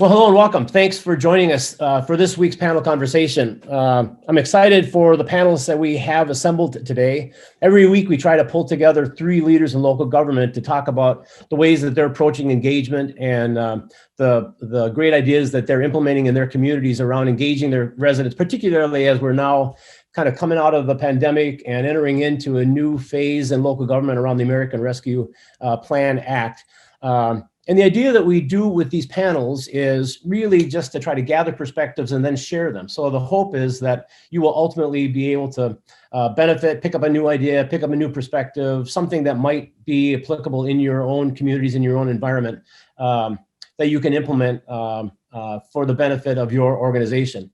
Well, hello and welcome. Thanks for joining us for this week's panel conversation. I'm excited for the panelists that we have assembled today. Every week we try to pull together 3 leaders in local government to talk about the ways that they're approaching engagement and the great ideas that they're implementing in their communities around engaging their residents, particularly as we're now kind of coming out of the pandemic and entering into a new phase in local government around the American Rescue Plan Act. And the idea that we do with these panels is really just to try to gather perspectives and then share them. So the hope is that you will ultimately be able to benefit, pick up a new idea, pick up a new perspective, something that might be applicable in your own communities, in your own environment, that you can implement for the benefit of your organization.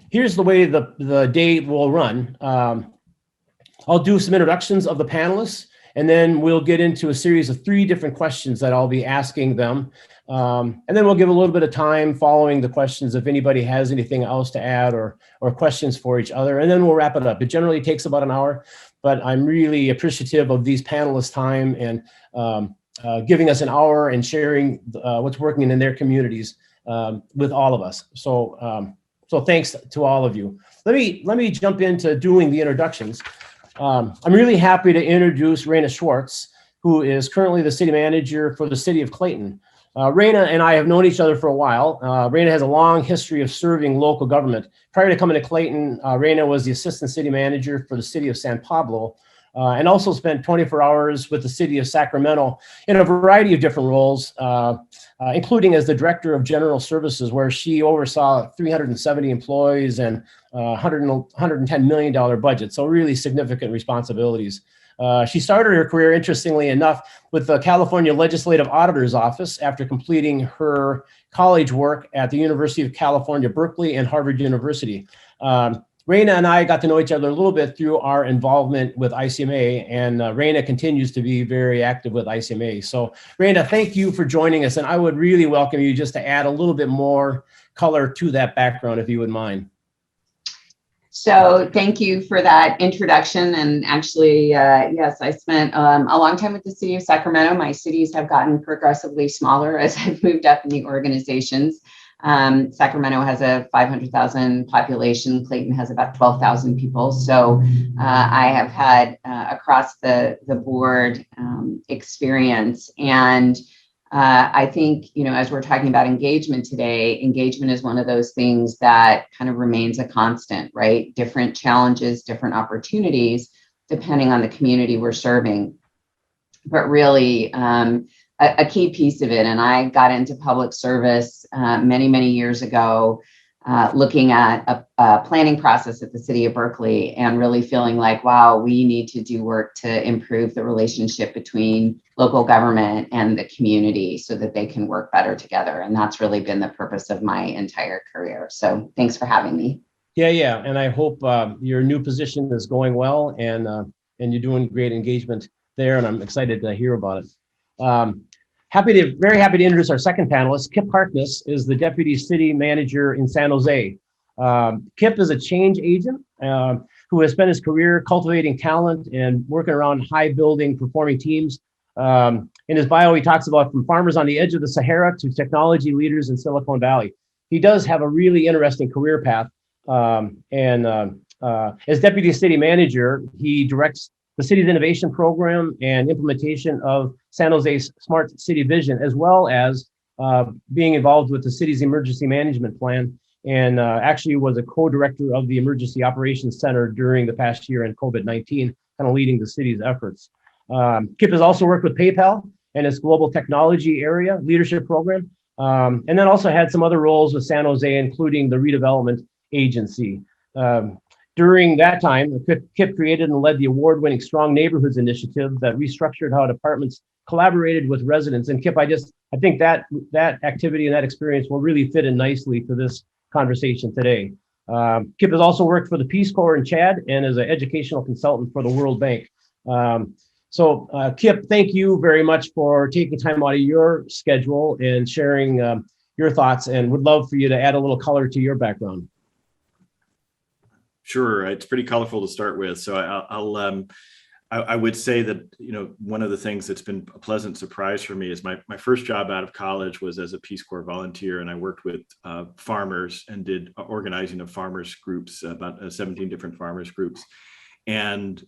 Here's the way the day will run. I'll do some introductions of the panelists, and then we'll get into a series of 3 different questions that I'll be asking them. And then we'll give a little bit of time following the questions if anybody has anything else to add or questions for each other, and then we'll wrap it up. It generally takes about an hour, but I'm really appreciative of these panelists' time and giving us an hour and sharing what's working in their communities with all of us. So thanks to all of you. Let me jump into doing the introductions. I'm really happy to introduce Reina Schwartz, who is currently the city manager for the city of Clayton. Reina and I have known each other for a while. Reina has a long history of serving local government. Prior to coming to Clayton, Reina was the assistant city manager for the city of San Pablo, and also spent 24 hours with the city of Sacramento in a variety of different roles, including as the director of general services, where she oversaw 370 employees and $110 million budget. So really significant responsibilities. She started her career, interestingly enough, with the California Legislative Auditor's Office after completing her college work at the University of California, Berkeley, and Harvard University. Reina and I got to know each other a little bit through our involvement with ICMA, and Reina continues to be very active with ICMA. So Reina, thank you for joining us, and I would really welcome you just to add a little bit more color to that background, if you would mind. So thank you for that introduction. And actually, yes, I spent a long time with the city of Sacramento. My cities have gotten progressively smaller as I've moved up in the organizations. Sacramento has a 500,000 population. Clayton has about 12,000 people. So I have had across the board experience. And I think, as we're talking about engagement today, engagement is one of those things that kind of remains a constant, right? Different challenges, different opportunities, depending on the community we're serving. But really, a key piece of it, and I got into public service many, many years ago, looking at a planning process at the city of Berkeley and really feeling like, wow, we need to do work to improve the relationship between local government and the community so that they can work better together. And that's really been the purpose of my entire career. So thanks for having me. Yeah. And I hope your new position is going well and you're doing great engagement there. And I'm excited to hear about it. Very happy to introduce our second panelist. Kip Harkness is the deputy city manager in San Jose. Kip is a change agent who has spent his career cultivating talent and working around high building performing teams. In his bio, he talks about from farmers on the edge of the Sahara to technology leaders in Silicon Valley. He does have a really interesting career path. As deputy city manager, he directs the city's innovation program and implementation of San Jose's smart city vision, as well as being involved with the city's emergency management plan, and actually was a co-director of the Emergency Operations Center during the past year in COVID-19, kind of leading the city's efforts. Kip has also worked with PayPal and its global technology area leadership program, and then also had some other roles with San Jose, including the redevelopment agency. During that time, Kip created and led the award-winning Strong Neighborhoods initiative that restructured how departments collaborated with residents. And Kip, I think that activity and that experience will really fit in nicely to this conversation today. Kip has also worked for the Peace Corps in Chad and is an educational consultant for the World Bank. So Kip, thank you very much for taking time out of your schedule and sharing your thoughts, and would love for you to add a little color to your background. Sure, it's pretty colorful to start with. So I would say that, one of the things that's been a pleasant surprise for me is my first job out of college was as a Peace Corps volunteer, and I worked with farmers and did organizing of farmers groups, about 17 different farmers groups. And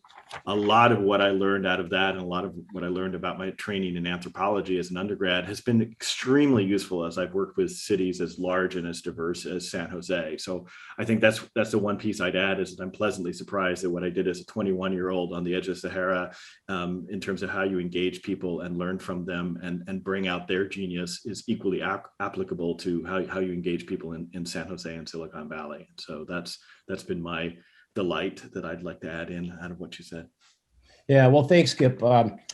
a lot of what I learned out of that, and a lot of what I learned about my training in anthropology as an undergrad, has been extremely useful as I've worked with cities as large and as diverse as San Jose. So I think that's the one piece I'd add, is that I'm pleasantly surprised at what I did as a 21-year-old on the edge of Sahara, in terms of how you engage people and learn from them and bring out their genius, is equally applicable to how you engage people in San Jose and Silicon Valley. So that's been my delight that I'd like to add in out of what you said. Yeah, well, thanks, Skip.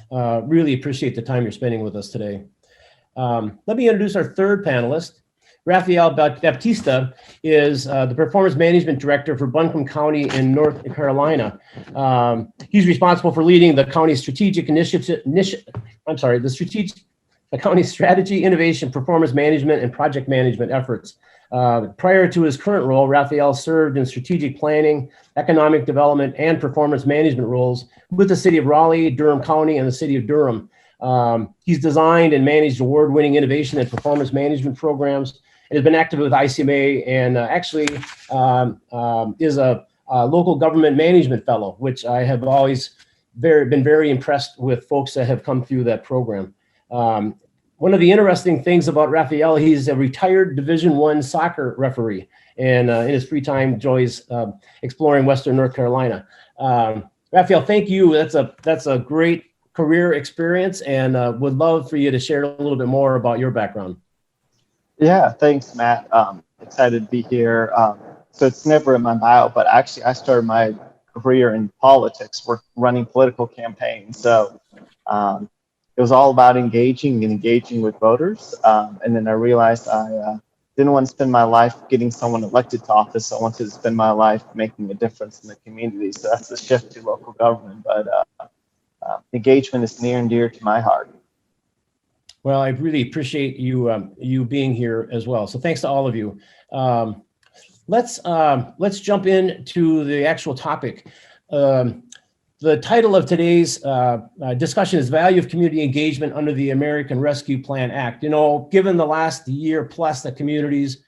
Really appreciate the time you're spending with us today. Let me introduce our third panelist. Rafael Baptista is the Performance Management Director for Buncombe County in North Carolina. He's responsible for leading the county's strategic the county's strategy, innovation, performance management, and project management efforts. Prior to his current role, Rafael served in strategic planning, economic development, and performance management roles with the city of Raleigh, Durham County, and the city of Durham. He's designed and managed award-winning innovation and performance management programs, and has been active with ICMA, and actually is a local government management fellow, which I have always been very impressed with folks that have come through that program. One of the interesting things about Rafael, he's a retired Division I soccer referee, and in his free time enjoys exploring Western North Carolina. Rafael, thank you. That's a great career experience, and would love for you to share a little bit more about your background. Yeah, thanks, Matt. Excited to be here. So it's never in my bio, but actually I started my career in politics, running political campaigns. So it was all about engaging with voters. And then I realized I didn't want to spend my life getting someone elected to office. I wanted to spend my life making a difference in the community. So that's the shift to local government. But engagement is near and dear to my heart. Well, I really appreciate you being here as well. So thanks to all of you. Let's jump into the actual topic. The title of today's discussion is Value of Community Engagement under the American Rescue Plan Act. Given the last year plus that communities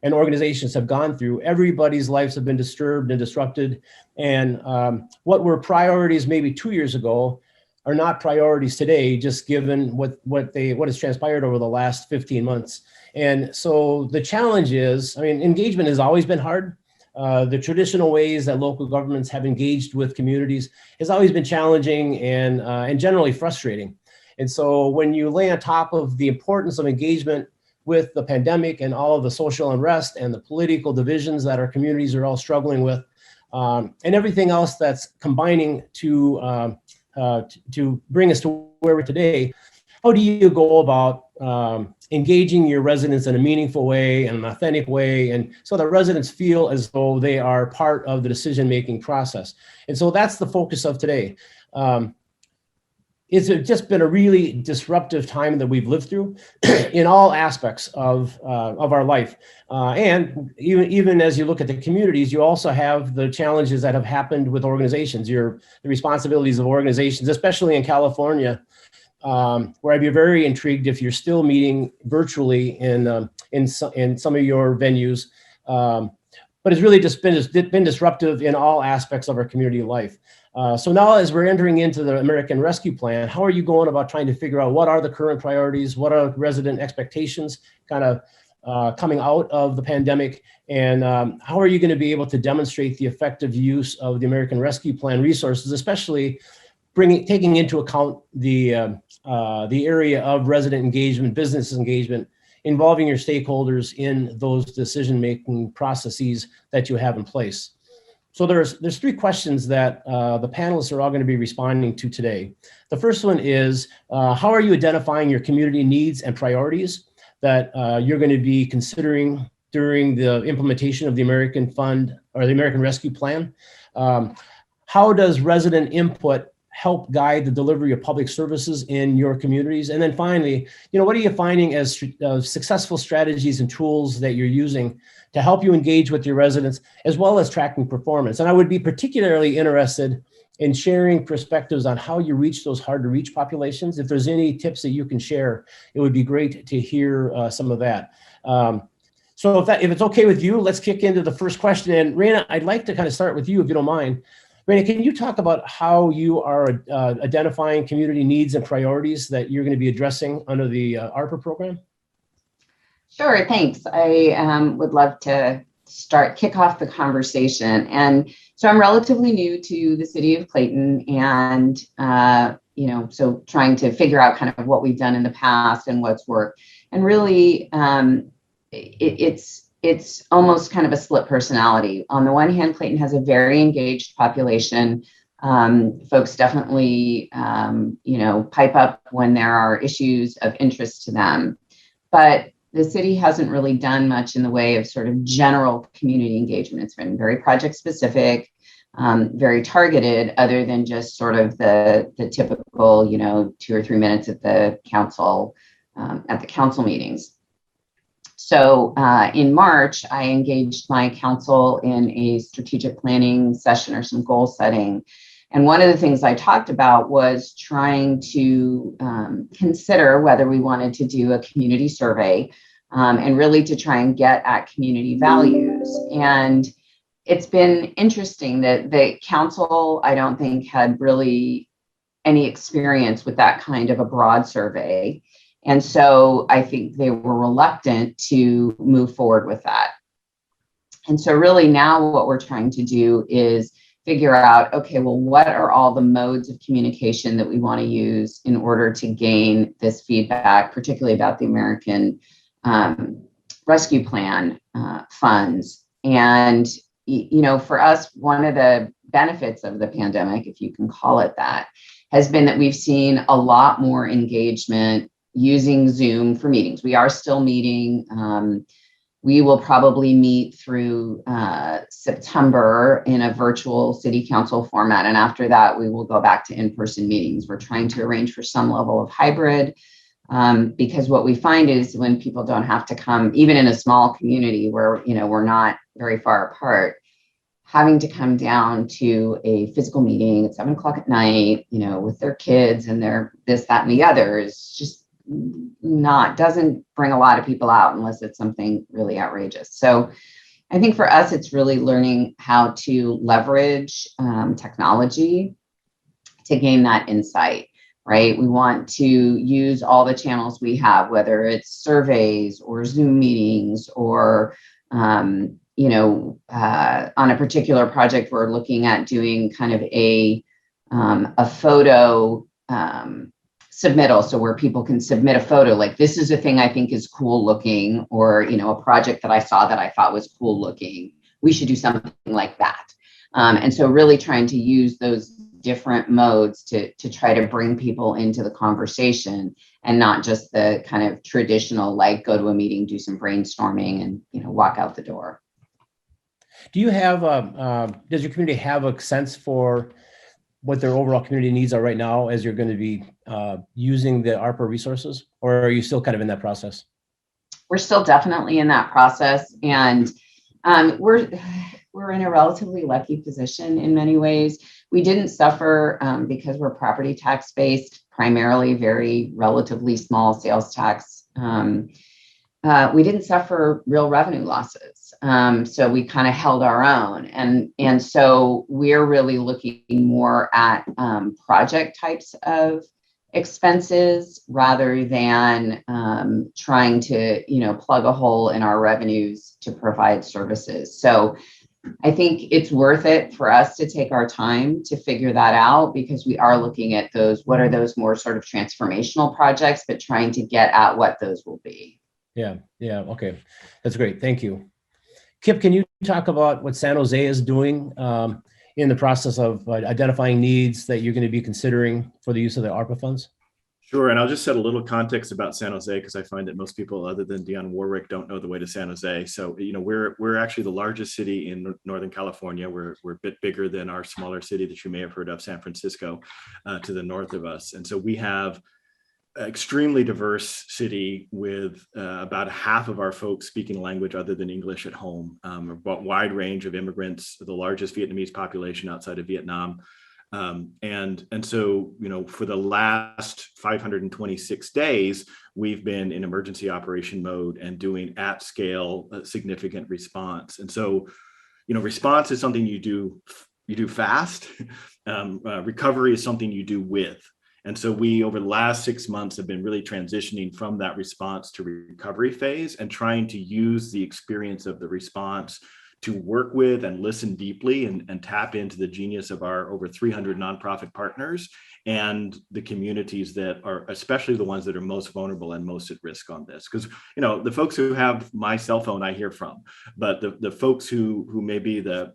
and organizations have gone through, everybody's lives have been disturbed and disrupted. And what were priorities maybe 2 years ago are not priorities today, just given what has transpired over the last 15 months. And so the challenge is, engagement has always been hard. The traditional ways that local governments have engaged with communities has always been challenging and generally frustrating. And so when you lay on top of the importance of engagement with the pandemic and all of the social unrest and the political divisions that our communities are all struggling with, and everything else that's combining to bring us to where we're today, how do you go about engaging your residents in a meaningful way and an authentic way, and so that residents feel as though they are part of the decision-making process? And so that's the focus of today. It's just been a really disruptive time that we've lived through in all aspects of our life. And even as you look at the communities, you also have the challenges that have happened with organizations, the responsibilities of organizations, especially in California, where I'd be very intrigued if you're still meeting virtually in some of your venues. But it's really just been disruptive in all aspects of our community life. So now, as we're entering into the American Rescue Plan, how are you going about trying to figure out what are the current priorities, what are resident expectations kind of coming out of the pandemic, and how are you going to be able to demonstrate the effective use of the American Rescue Plan resources, especially taking into account the area of resident engagement, business engagement, involving your stakeholders in those decision-making processes that you have in place. So there's three questions that the panelists are all going to be responding to today. The first one is, how are you identifying your community needs and priorities that you're going to be considering during the implementation of the American Fund or the American Rescue Plan? How does resident input help guide the delivery of public services in your communities? And then finally, what are you finding as successful strategies and tools that you're using to help you engage with your residents, as well as tracking performance? And I would be particularly interested and sharing perspectives on how you reach those hard to reach populations. If there's any tips that you can share, it would be great to hear some of that. So if it's okay with you, let's kick into the first question. And Reina, I'd like to kind of start with you, if you don't mind. Reina, can you talk about how you are identifying community needs and priorities that you're going to be addressing under the ARPA program? Sure, thanks. I would love to kick off the conversation. And so I'm relatively new to the city of Clayton, and so trying to figure out kind of what we've done in the past and what's worked. And really, it's almost kind of a split personality. On the one hand, Clayton has a very engaged population. Folks definitely, pipe up when there are issues of interest to them. But the city hasn't really done much in the way of sort of general community engagement. It's been very project specific, very targeted, other than just sort of the typical, 2 or 3 minutes at the council meetings. So in March, I engaged my council in a strategic planning session or some goal setting. And one of the things I talked about was trying to consider whether we wanted to do a community survey and really to try and get at community values. And it's been interesting that the council, I don't think, had really any experience with that kind of a broad survey. And so I think they were reluctant to move forward with that. And so really now what we're trying to do is figure out, okay, well, what are all the modes of communication that we want to use in order to gain this feedback, particularly about the American Rescue Plan funds. And, for us, one of the benefits of the pandemic, if you can call it that, has been that we've seen a lot more engagement using Zoom for meetings. We are still meeting. We will probably meet through September in a virtual city council format. And after that, we will go back to in-person meetings. We're trying to arrange for some level of hybrid because what we find is when people don't have to come, even in a small community where, we're not very far apart, having to come down to a physical meeting at 7 o'clock at night, with their kids and their this, that, and the other is just doesn't bring a lot of people out unless it's something really outrageous. So I think for us, it's really learning how to leverage technology to gain that insight, right? We want to use all the channels we have, whether it's surveys or Zoom meetings or, on a particular project, we're looking at doing kind of a photo submittal, so where people can submit a photo, like this is a thing I think is cool looking, or a project that I saw that I thought was cool looking. We should do something like that. And so really trying to use those different modes to try to bring people into the conversation and not just the kind of traditional, like go to a meeting, do some brainstorming and walk out the door. Do you have does your community have a sense for what their overall community needs are right now as you're going to be using the ARPA resources, or are you still kind of in that process? We're still definitely in that process, and we're in a relatively lucky position in many ways. We didn't suffer because we're property tax based, primarily very relatively small sales tax. We didn't suffer real revenue losses. So we kind of held our own. And so we're really looking more at project types of expenses rather than trying to, plug a hole in our revenues to provide services. So I think it's worth it for us to take our time to figure that out, because we are looking at those, what are those more sort of transformational projects, but trying to get at what those will be. Yeah. Okay. That's great. Thank you. Kip, can you talk about what San Jose is doing in the process of identifying needs that you're going to be considering for the use of the ARPA funds? Sure, and I'll just set a little context about San Jose, because I find that most people other than Dionne Warwick don't know the way to San Jose. So, we're actually the largest city in Northern California. We're a bit bigger than our smaller city that you may have heard of, San Francisco, to the north of us. And so we have extremely diverse city with about half of our folks speaking a language other than English at home, a wide range of immigrants, the largest Vietnamese population outside of Vietnam, And so, for the last 526 days, we've been in emergency operation mode and doing at scale significant response. And so, response is something you do fast. Recovery is something you do with. And so we, over the last 6 months, have been really transitioning from that response to recovery phase and trying to use the experience of the response to work with and listen deeply and tap into the genius of our over 300 nonprofit partners and the communities that are, especially the ones that are most vulnerable and most at risk on this. Because, the folks who have my cell phone, I hear from, but the folks who may be the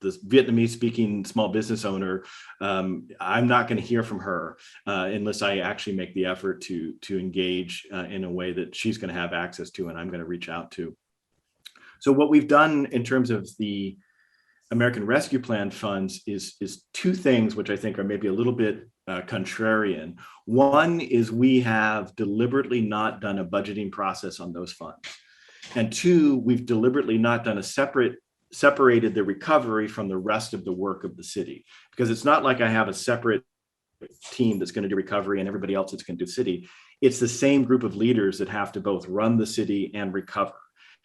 Vietnamese speaking small business owner, I'm not going to hear from her unless I actually make the effort to engage in a way that she's going to have access to and I'm going to reach out to. So what we've done in terms of the American Rescue Plan funds is two things, which I think are maybe a little bit contrarian. One is we have deliberately not done a budgeting process on those funds. And two, we've deliberately not done separated the recovery from the rest of the work of the city. Because it's not like I have a separate team that's going to do recovery and everybody else that's going to do city. It's the same group of leaders that have to both run the city and recover.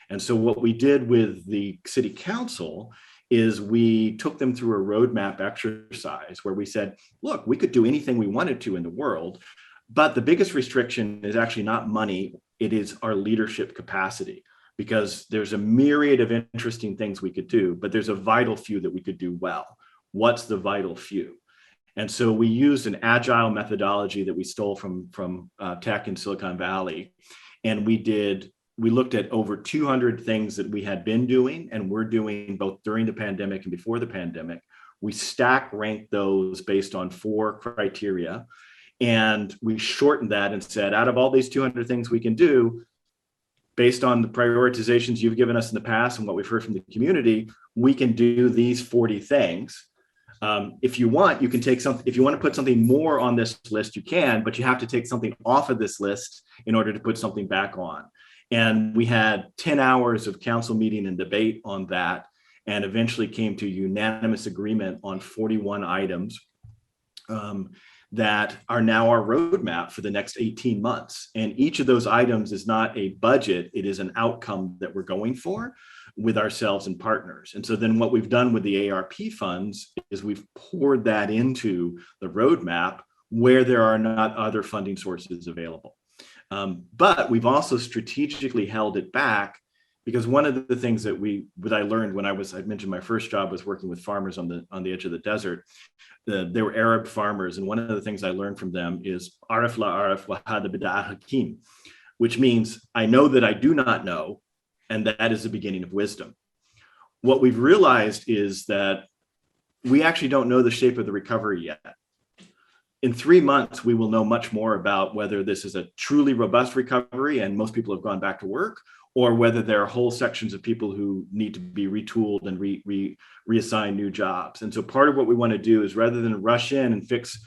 And so what we did with the city council is we took them through a roadmap exercise where we said, look, we could do anything we wanted to in the world, but the biggest restriction is actually not money, it is our leadership capacity, because there's a myriad of interesting things we could do, but there's a vital few that we could do well. What's the vital few? And so we used an agile methodology that we stole from tech in Silicon Valley, and we looked at over 200 things that we had been doing and were doing both during the pandemic and before the pandemic. We stack ranked those based on 4 criteria. And we shortened that and said, out of all these 200 things we can do, based on the prioritizations you've given us in the past and what we've heard from the community, we can do these 40 things. If you want, you can take something. If you want to put something more on this list, you can, but you have to take something off of this list in order to put something back on. And we had 10 hours of council meeting and debate on that, and eventually came to unanimous agreement on 41 items that are now our roadmap for the next 18 months. And each of those items is not a budget, it is an outcome that we're going for with ourselves and partners. And so then what we've done with the ARP funds is we've poured that into the roadmap where there are not other funding sources available. But we've also strategically held it back, because one of the things that I learned when I mentioned my first job was working with farmers on the edge of the desert. They were Arab farmers, and one of the things I learned from them is arif la arif wa hada bida hakim, which means I know that I do not know, and that is the beginning of wisdom. What we've realized is that we actually don't know the shape of the recovery yet. In 3 months, we will know much more about whether this is a truly robust recovery and most people have gone back to work, or whether there are whole sections of people who need to be retooled and reassigned new jobs. And so part of what we want to do is, rather than rush in and fix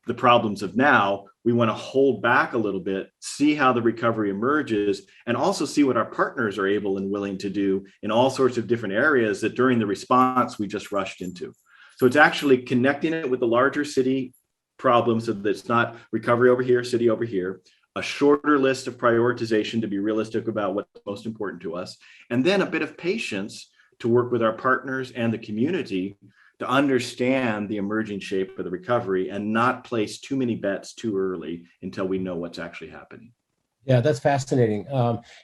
the problems of now, we want to hold back a little bit, see how the recovery emerges, and also see what our partners are able and willing to do in all sorts of different areas that during the response we just rushed into. So it's actually connecting it with the larger city problems, so that it's not recovery over here, city over here, a shorter list of prioritization to be realistic about what's most important to us, and then a bit of patience to work with our partners and the community to understand the emerging shape of the recovery and not place too many bets too early until we know what's actually happening. Yeah, that's fascinating.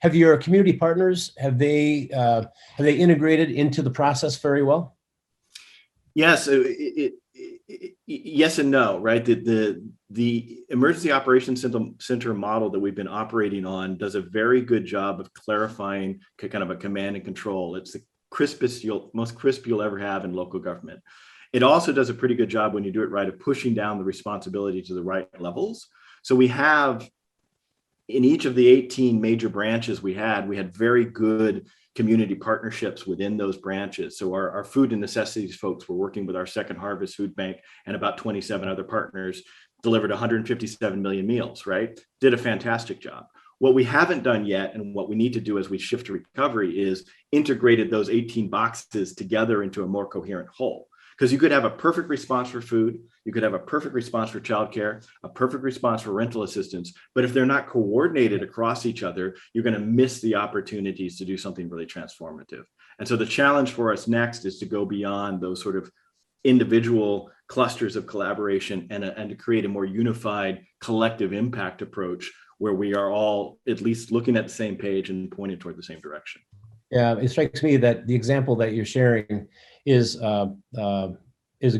Have your community partners, have they integrated into the process very well? Yes, yes and no, right? The emergency operations center model that we've been operating on does a very good job of clarifying kind of a command and control. It's the most crisp you'll ever have in local government. It also does a pretty good job, when you do it right, of pushing down the responsibility to the right levels. So we have, in each of the 18 major branches we had very good community partnerships within those branches. So our food and necessities folks were working with our Second Harvest Food Bank and about 27 other partners, delivered 157 million meals, right? Did a fantastic job. What we haven't done yet, and what we need to do as we shift to recovery, is integrated those 18 boxes together into a more coherent whole. Because you could have a perfect response for food, you could have a perfect response for childcare, a perfect response for rental assistance, but if they're not coordinated across each other, you're going to miss the opportunities to do something really transformative. And so the challenge for us next is to go beyond those sort of individual clusters of collaboration and to create a more unified collective impact approach where we are all at least looking at the same page and pointing toward the same direction. Yeah, it strikes me that the example that you're sharing is a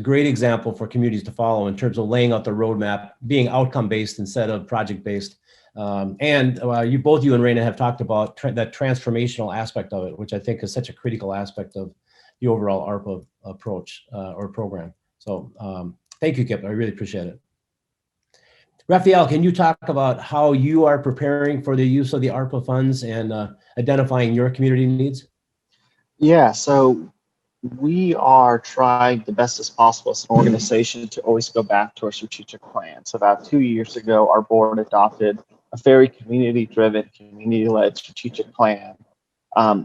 great example for communities to follow in terms of laying out the roadmap, being outcome-based instead of project-based. Both you and Reina have talked about that transformational aspect of it, which I think is such a critical aspect of the overall ARPA approach or program. So thank you, Kip. I really appreciate it. Rafael, can you talk about how you are preparing for the use of the ARPA funds and identifying your community needs? Yeah, so we are trying the best as possible as an organization to always go back to our strategic plan. So about 2 years ago, our board adopted a very community-driven, community-led strategic plan,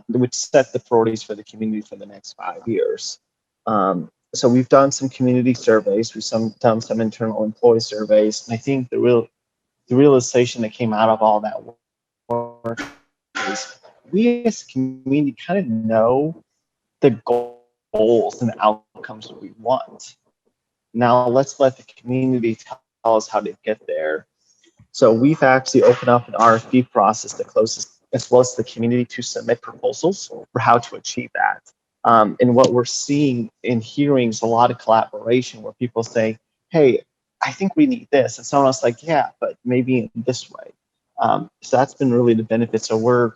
which set the priorities for the community for the next 5 years. So we've done some community surveys, done some internal employee surveys, and I think the realization that came out of all that work is we as a community kind of know the goals and outcomes that we want. Now let's let the community tell us how to get there. So we've actually opened up an RFP process that closes as well as the community to submit proposals for how to achieve that. And what we're seeing and hearing is a lot of collaboration where people say, hey, I think we need this. And someone else like, yeah, but maybe in this way. So that's been really the benefit. So we're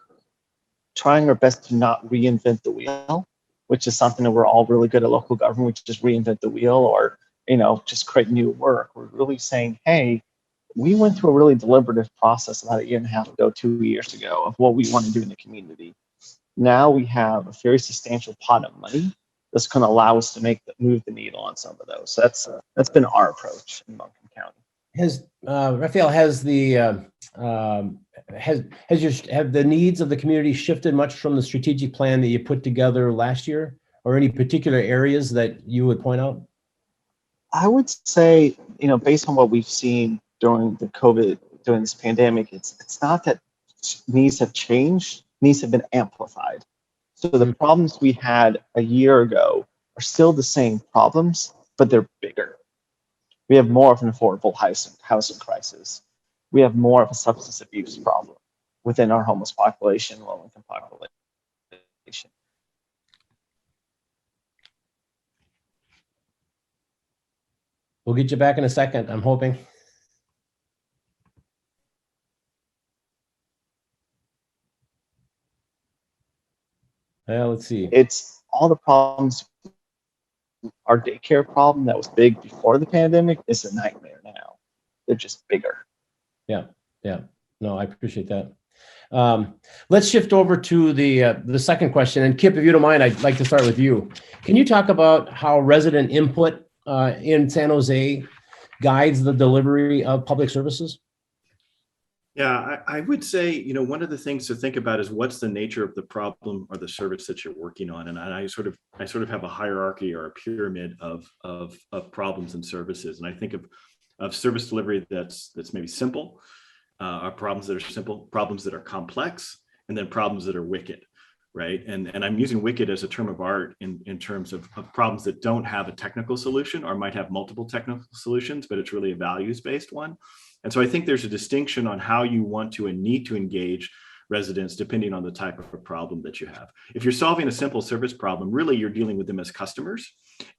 trying our best to not reinvent the wheel, which is something that we're all really good at local government, which is reinvent the wheel or, just create new work. We're really saying, hey, we went through a really deliberative process about 1.5 years ago, 2 years ago of what we want to do in the community. Now we have a very substantial pot of money that's going to allow us to move the needle on some of those. So that's been our approach in Buncombe County. Rafael, have the needs of the community shifted much from the strategic plan that you put together last year, or any particular areas that you would point out? I would say, based on what we've seen during this pandemic, it's not that needs have changed, needs have been amplified. So the problems we had 1 year ago are still the same problems, but they're bigger. We have more of an affordable housing crisis. We have more of a substance abuse problem within our homeless population, low-income population. We'll get you back in a second, I'm hoping. Let's see. It's all the problems. Our daycare problem that was big before the pandemic is a nightmare now. They're just bigger. Yeah. No, I appreciate that. Let's shift over to the second question. And Kip, if you don't mind, I'd like to start with you. Can you talk about how resident input in San Jose guides the delivery of public services? Yeah, I would say, one of the things to think about is what's the nature of the problem or the service that you're working on. And I sort of have a hierarchy or a pyramid of problems and services. And I think of service delivery that's maybe simple, problems that are simple, problems that are complex, and then problems that are wicked, right? And I'm using wicked as a term of art in terms of problems that don't have a technical solution or might have multiple technical solutions, but it's really a values-based one. And so I think there's a distinction on how you want to and need to engage residents depending on the type of problem that you have. If you're solving a simple service problem, really you're dealing with them as customers.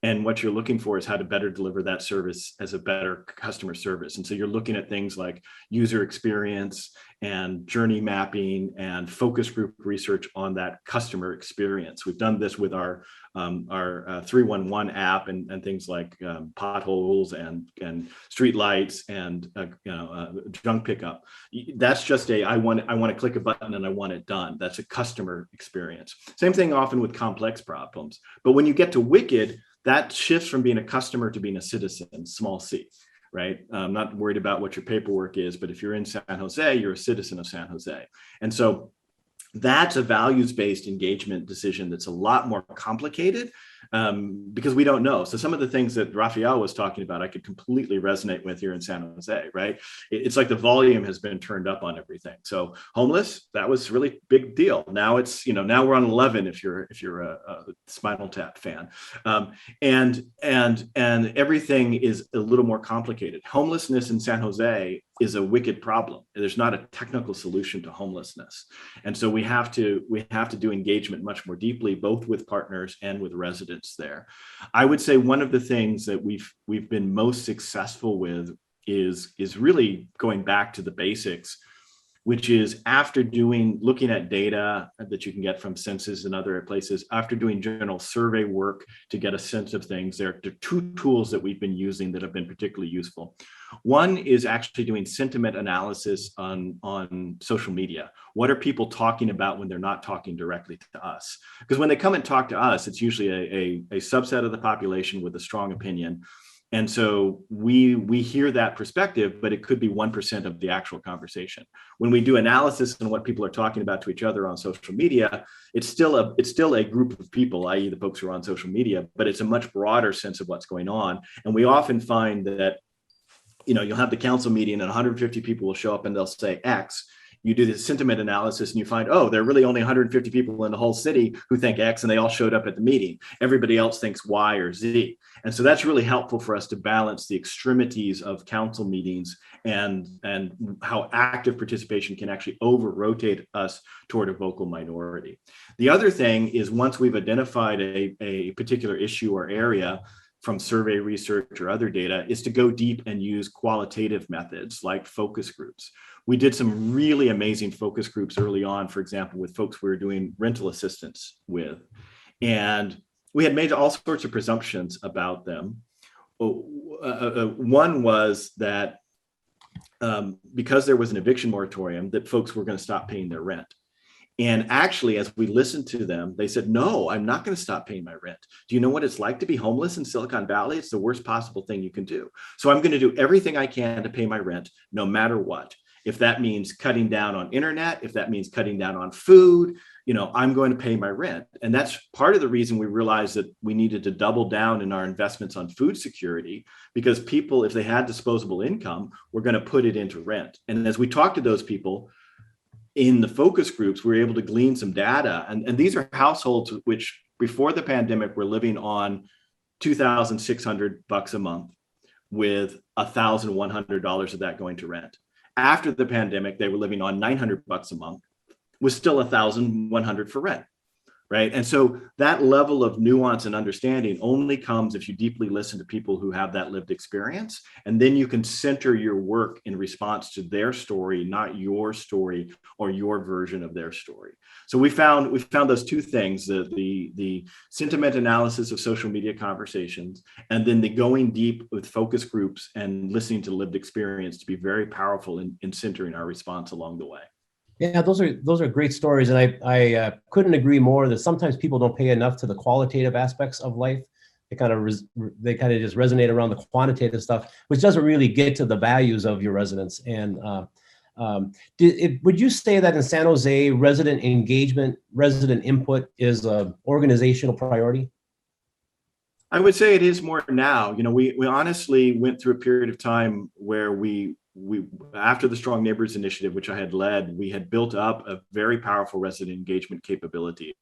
And what you're looking for is how to better deliver that service as a better customer service. And so you're looking at things like user experience and journey mapping and focus group research on that customer experience. We've done this with our 311 app and things like potholes and street lights and junk pickup. That's just I want to click a button and I want it done. That's a customer experience. Same thing often with complex problems. But when you get to wicked, that shifts from being a customer to being a citizen, small c, right? I'm not worried about what your paperwork is, but if you're in San Jose, you're a citizen of San Jose. And so that's a values-based engagement decision that's a lot more complicated because we don't know. So some of the things that Rafael was talking about, I could completely resonate with here in San Jose, right? It's like the volume has been turned up on everything. So homeless, that was really big deal. Now it's, now we're on 11 if you're a Spinal Tap fan, and everything is a little more complicated. Homelessness in San Jose is a wicked problem. There's not a technical solution to homelessness. And so we have to do engagement much more deeply, both with partners and with residents there. I would say one of the things that we've been most successful with is really going back to the basics, which is after looking at data that you can get from census and other places, after doing general survey work to get a sense of things, there are two tools that we've been using that have been particularly useful. One is actually doing sentiment analysis on social media. What are people talking about when they're not talking directly to us? Because when they come and talk to us, it's usually a subset of the population with a strong opinion. And so we hear that perspective, but it could be 1% of the actual conversation. When we do analysis on what people are talking about to each other on social media, it's still a group of people, i.e. the folks who are on social media, but it's a much broader sense of what's going on. And we often find that, you'll have the council meeting and 150 people will show up and they'll say X. You do the sentiment analysis and you find, there are really only 150 people in the whole city who think X, and they all showed up at the meeting. Everybody else thinks Y or Z. And so that's really helpful for us to balance the extremities of council meetings and how active participation can actually over-rotate us toward a vocal minority. The other thing is, once we've identified a particular issue or area from survey research or other data, is to go deep and use qualitative methods like focus groups. We did some really amazing focus groups early on, for example, with folks we were doing rental assistance with. And we had made all sorts of presumptions about them. One was that because there was an eviction moratorium, that folks were going to stop paying their rent. And actually, as we listened to them, they said, no, I'm not going to stop paying my rent. Do you know what it's like to be homeless in Silicon Valley? It's the worst possible thing you can do. So I'm going to do everything I can to pay my rent, no matter what. If that means cutting down on internet, if that means cutting down on food, I'm going to pay my rent. And that's part of the reason we realized that we needed to double down in our investments on food security, because people, if they had disposable income, were going to put it into rent. And as we talked to those people in the focus groups, we were able to glean some data. And these are households which before the pandemic were living on $2,600 a month, with $1,100 of that going to rent. After the pandemic, they were living on $900 a month, with still $1,100 for rent, right? And so that level of nuance and understanding only comes if you deeply listen to people who have that lived experience, and then you can center your work in response to their story, not your story or your version of their story. So we found those two things: the sentiment analysis of social media conversations, and then the going deep with focus groups and listening to lived experience to be very powerful in centering our response along the way. Yeah, those are great stories, and I couldn't agree more that sometimes people don't pay enough to the qualitative aspects of life. They kind of just resonate around the quantitative stuff, which doesn't really get to the values of your residents. And would you say that in San Jose, resident engagement, resident input is an organizational priority? I would say it is more now. We honestly went through a period of time where we after the Strong Neighbors Initiative, which I had led, we had built up a very powerful resident engagement capability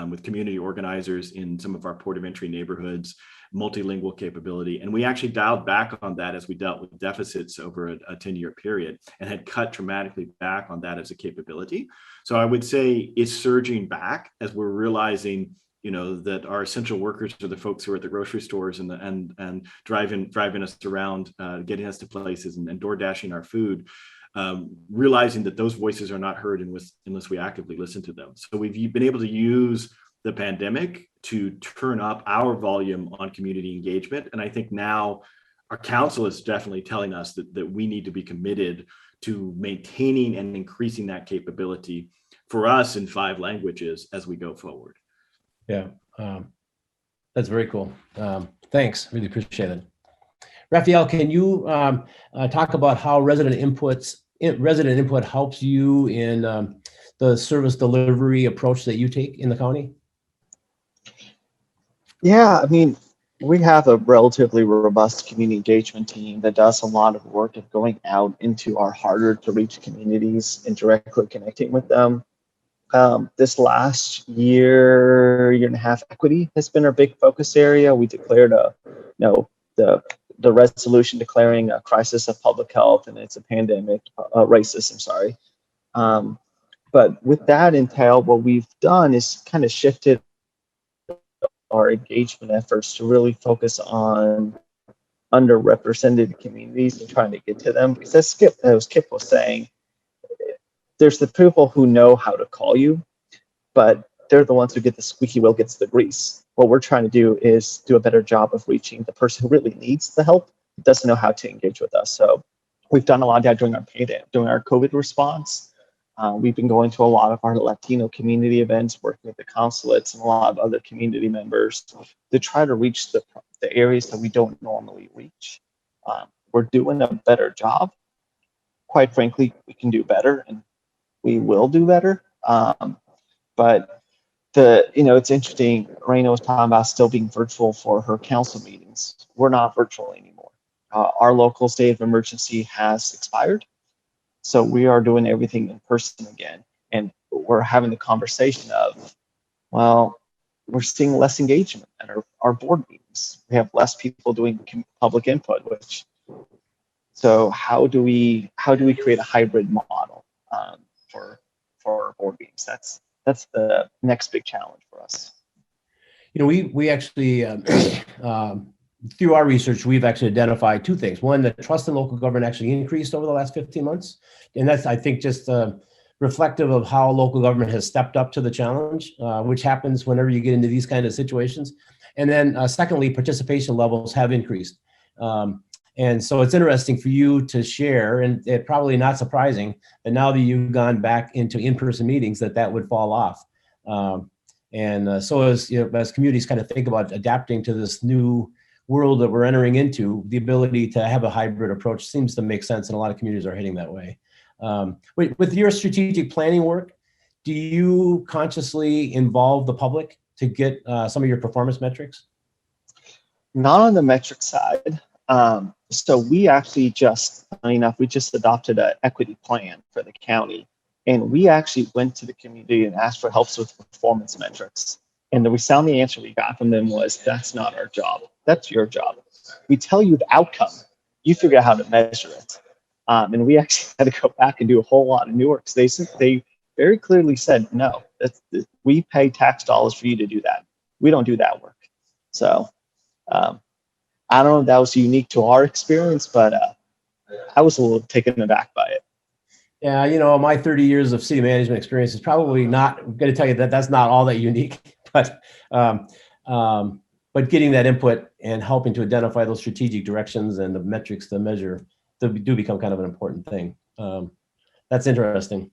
with community organizers in some of our port of entry neighborhoods, multilingual capability. And we actually dialed back on that as we dealt with deficits over a 10-year period, and had cut dramatically back on that as a capability. So I would say it's surging back as we're realizing that our essential workers are the folks who are at the grocery stores and driving us around, getting us to places and door dashing our food, realizing that those voices are not heard unless we actively listen to them. So we've been able to use the pandemic to turn up our volume on community engagement. And I think now our council is definitely telling us that we need to be committed to maintaining and increasing that capability for us in 5 languages as we go forward. Yeah, that's very cool. Thanks, really appreciate it. Rafael, can you talk about how resident input helps you in the service delivery approach that you take in the county? Yeah, I mean, we have a relatively robust community engagement team that does a lot of work of going out into our harder to reach communities and directly connecting with them. This last year and a half, equity has been our big focus area. We declared the resolution declaring a crisis of public health, and it's a pandemic, racism, sorry. But with that entailed, what we've done is kind of shifted our engagement efforts to really focus on underrepresented communities and trying to get to them. Because as Kip was saying, there's the people who know how to call you, but they're the ones who get the squeaky wheel gets the grease. What we're trying to do is do a better job of reaching the person who really needs the help, doesn't know how to engage with us. So we've done a lot of that during our COVID response. We've been going to a lot of our Latino community events, working with the consulates and a lot of other community members to try to reach the areas that we don't normally reach. We're doing a better job. Quite frankly, we can do better, and we will do better. But it's interesting. Reina was talking about still being virtual for her council meetings. We're not virtual anymore. Our local state of emergency has expired. So we are doing everything in person again. And we're having the conversation of, well, we're seeing less engagement at our board meetings. We have less people doing public input, so how do we create a hybrid model for our board meetings? That's the next big challenge for us. We actually, through our research, we've actually identified two things. One, that trust in local government actually increased over the last 15 months. And that's, I think, just reflective of how local government has stepped up to the challenge, which happens whenever you get into these kind of situations. And then secondly, participation levels have increased. And so it's interesting for you to share, and it probably not surprising that now that you've gone back into in-person meetings, that would fall off. So as communities kind of think about adapting to this new world that we're entering into, the ability to have a hybrid approach seems to make sense, and a lot of communities are heading that way. With your strategic planning work, do you consciously involve the public to get some of your performance metrics? Not on the metric side. So we actually funny enough, we just adopted an equity plan for the county. And we actually went to the community and asked for help with performance metrics. And the resounding answer we got from them was, that's not our job. That's your job. We tell you the outcome. You figure out how to measure it. And we actually had to go back and do a whole lot of new work. So they very clearly said, no, we pay tax dollars for you to do that. We don't do that work. So I don't know if that was unique to our experience, but I was a little taken aback by it. Yeah, my 30 years of city management experience is probably not going to tell you that that's not all that unique, but getting that input and helping to identify those strategic directions and the metrics to measure do become kind of an important thing. That's interesting.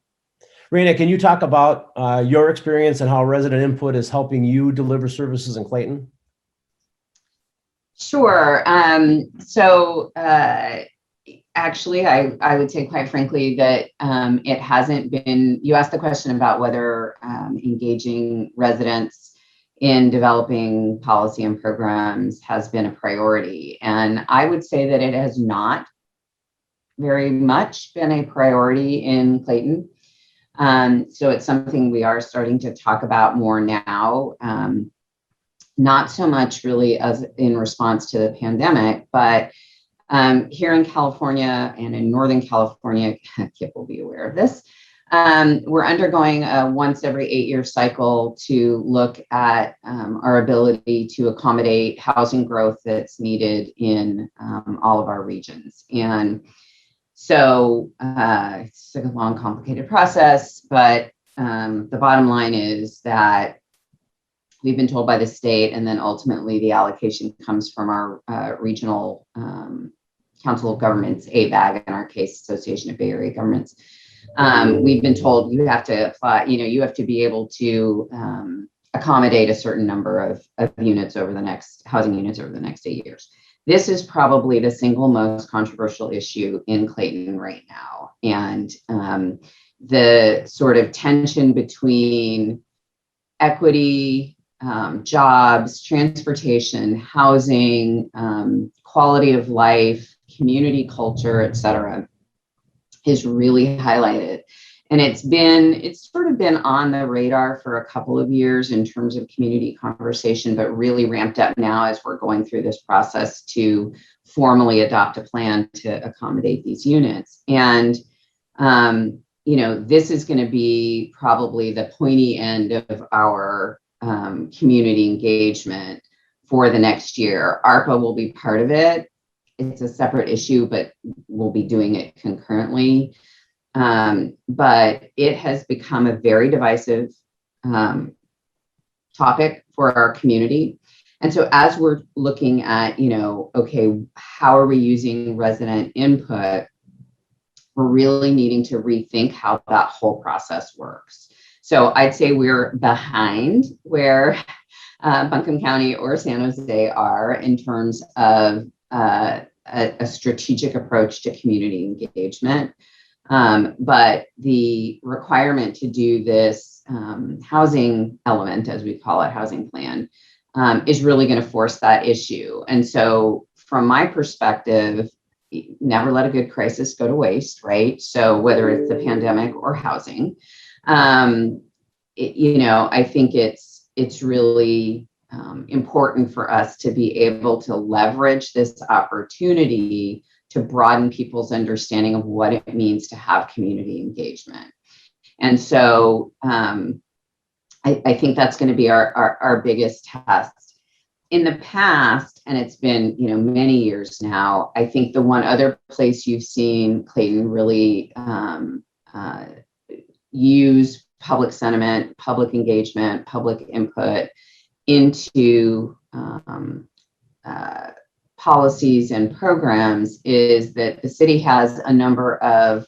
Reina, can you talk about your experience and how resident input is helping you deliver services in Clayton? Sure. Actually, I would say, quite frankly, that it hasn't been, you asked the question about whether engaging residents in developing policy and programs has been a priority. And I would say that it has not very much been a priority in Clayton. So it's something we are starting to talk about more now. Not so much really as in response to the pandemic, but here in California and in Northern California, Kip will be aware of this, we're undergoing a once every 8-year cycle to look at our ability to accommodate housing growth that's needed in all of our regions. And so it's a long, complicated process, but the bottom line is that we've been told by the state, and then ultimately the allocation comes from our regional Council of Governments, ABAG, in our case, Association of Bay Area Governments. We've been told you have to apply, you have to be able to accommodate a certain number of units over the next, housing units over the next 8 years. This is probably the single most controversial issue in Clayton right now. And the sort of tension between equity, jobs, transportation, housing, quality of life, community culture, et cetera, is really highlighted. And it's sort of been on the radar for a couple of years in terms of community conversation, but really ramped up now as we're going through this process to formally adopt a plan to accommodate these units. And, this is going to be probably the pointy end of our community engagement for the next year. ARPA will be part of it. It's a separate issue, but we'll be doing it concurrently. But it has become a very divisive topic for our community. And so as we're looking at, okay, how are we using resident input? We're really needing to rethink how that whole process works. So I'd say we're behind where Buncombe County or San Jose are in terms of a strategic approach to community engagement. But the requirement to do this housing element, as we call it, housing plan, is really going to force that issue. And so from my perspective, never let a good crisis go to waste, right? So whether it's the pandemic or housing, I think it's really important for us to be able to leverage this opportunity to broaden people's understanding of what it means to have community engagement. And so I think that's going to be our biggest test. In the past, and it's been many years now, I think the one other place you've seen Clayton really use public sentiment, public engagement, public input into policies and programs is that the city has a number of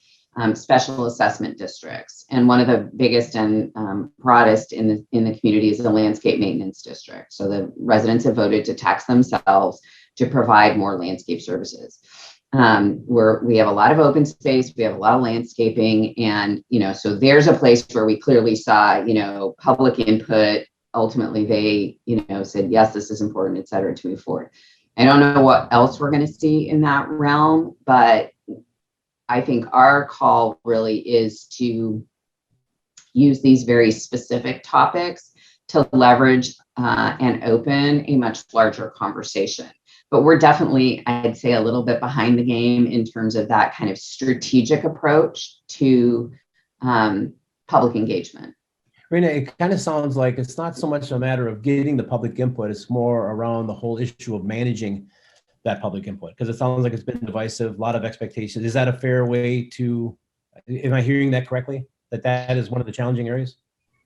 special assessment districts, and one of the biggest and broadest in the community is the landscape maintenance district. So the residents have voted to tax themselves to provide more landscape services. We have a lot of open space, we have a lot of landscaping, and so there's a place where we clearly saw public input. Ultimately, they said yes, this is important, et cetera, to move forward. I don't know what else we're going to see in that realm, but I think our call really is to use these very specific topics to leverage and open a much larger conversation. But we're definitely, I'd say, a little bit behind the game in terms of that kind of strategic approach to public engagement. Reina, it kind of sounds like it's not so much a matter of getting the public input, it's more around the whole issue of managing that public input, because it sounds like it's been divisive, a lot of expectations. Is that a fair way to, am I hearing that correctly? That is one of the challenging areas?